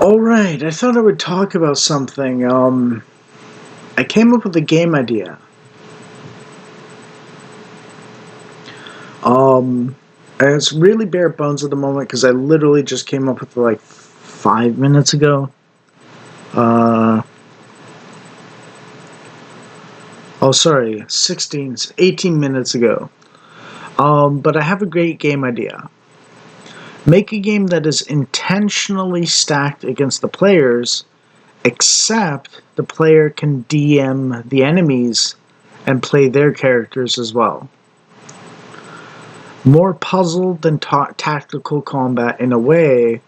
Alright, I thought I would talk about something. I came up with a game idea. And it's really bare bones at the moment because I literally just came up with it like 5 minutes ago. Sorry, 18 minutes ago. But I have a great game idea. Make a game that is intentionally stacked against the players, except the player can DM the enemies and play their characters as well. More puzzle than tactical combat in a way,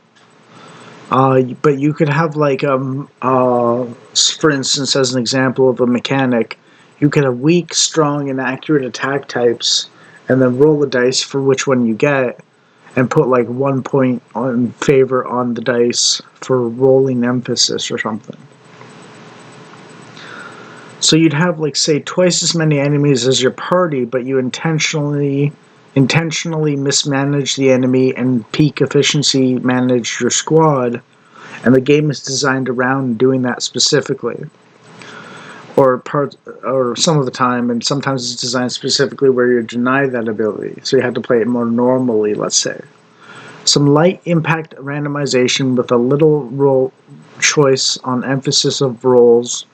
but you could have like for instance, as an example of a mechanic, you could have weak, strong, and accurate attack types, and then roll the dice for which one you get, and put like 1 point on favor on the dice for rolling emphasis or something. So you'd have like say twice as many enemies as your party, but you intentionally mismanage the enemy and peak efficiency manage your squad, and the game is designed around doing that specifically. Or some of the time, and sometimes it's designed specifically where you're denied that ability, so you have to play it more normally, let's say. Some light impact randomization with a little roll choice on emphasis of rolls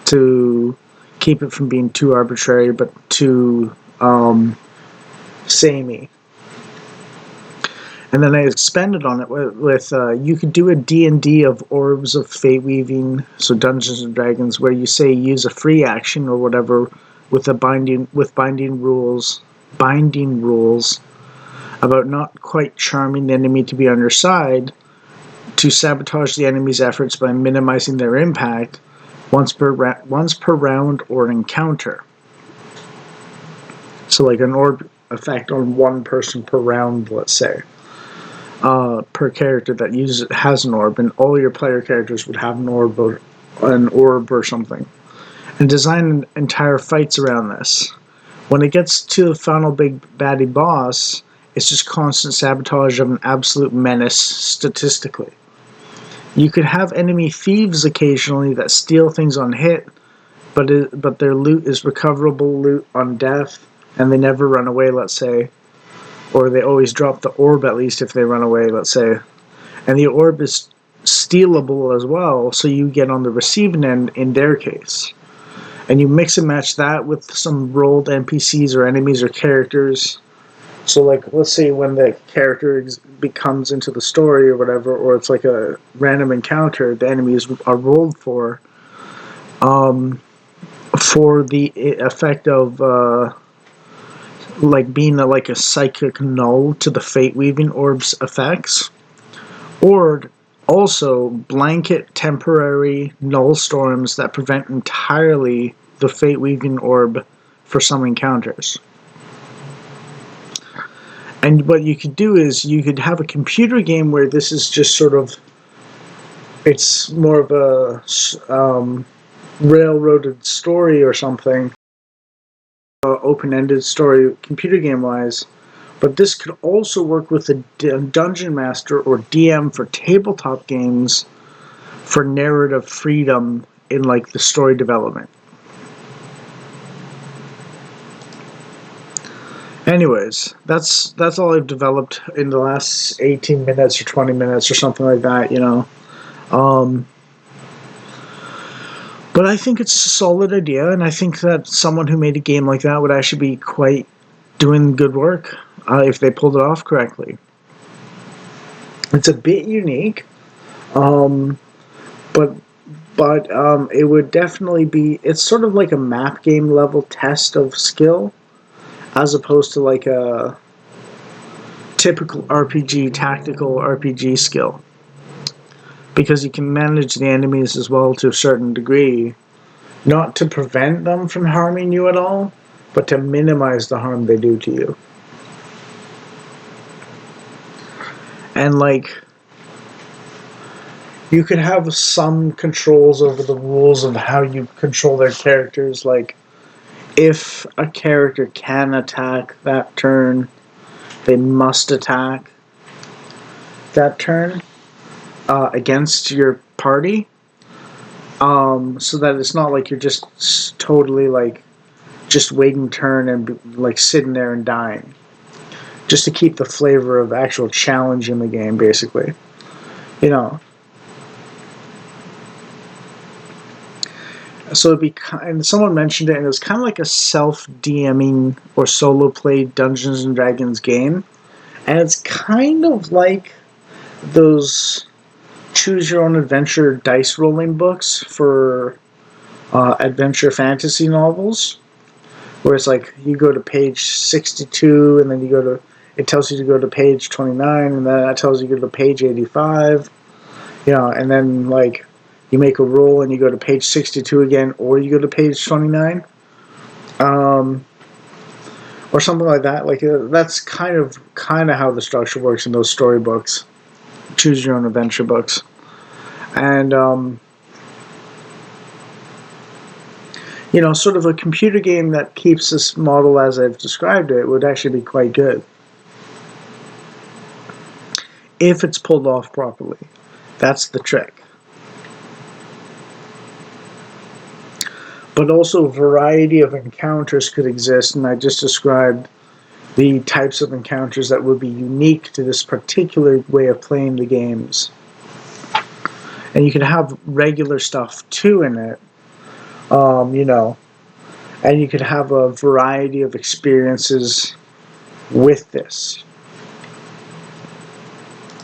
to keep it from being too arbitrary, but too samey. And then I expanded on it with you could do a D&D of Orbs of Fateweaving, so Dungeons and Dragons, where you say use a free action or whatever with binding rules about not quite charming the enemy to be on your side, to sabotage the enemy's efforts by minimizing their impact once per round or encounter. So like an orb effect on one person per round, let's say, per character that has an orb, and all your player characters would have an orb or something. And design entire fights around this. When it gets to the final big baddie boss, it's just constant sabotage of an absolute menace statistically. You could have enemy thieves occasionally that steal things on hit, but their loot is recoverable loot on death, and they never run away, let's say. Or they always drop the orb, at least if they run away, let's say. And the orb is stealable as well, so you get on the receiving end in their case. And you mix and match that with some rolled NPCs or enemies or characters. So like, let's say when the character comes into the story or whatever, or it's like a random encounter, the enemies are rolled for the effect of like being like a psychic null to the fate-weaving orb's effects, or also blanket temporary null storms that prevent entirely the fate-weaving orb for some encounters. And what you could do is you could have a computer game where this is just sort of, it's more of a railroaded story or something, open-ended story computer game-wise. But this could also work with a dungeon master or DM for tabletop games for narrative freedom in like the story development. Anyways, that's all I've developed in the last 18 minutes or 20 minutes or something like that, you know. But I think it's a solid idea, and I think that someone who made a game like that would actually be quite doing good work if they pulled it off correctly. It's a bit unique, but it would definitely be, it's sort of like a map game level test of skill, as opposed to like a typical tactical RPG skill. Because you can manage the enemies as well to a certain degree, not to prevent them from harming you at all, but to minimize the harm they do to you. And like, you could have some controls over the rules of how you control their characters, like if a character can attack that turn, they must attack that turn. against your party, so that it's not like you're just totally like just waiting turn and like sitting there and dying. Just to keep the flavor of actual challenge in the game, basically. You know. So it'd be kind. Someone mentioned it, and it was kind of like a self-DMing or solo play Dungeons and Dragons game, and it's kind of like those choose your own adventure dice rolling books for adventure fantasy novels, where it's like you go to page 62, and then you go to it tells you to go to page 29, and then that tells you to go to page 85. And then like you make a roll and you go to page 62 again, or you go to page 29, or something like that. Like that's kind of how the structure works in those storybooks, choose your own adventure books, and sort of a computer game that keeps this model as I've described it would actually be quite good if it's pulled off properly. That's the trick. But also, a variety of encounters could exist, and I just described the types of encounters that would be unique to this particular way of playing the games. And you can have regular stuff too in it, and you could have a variety of experiences with this.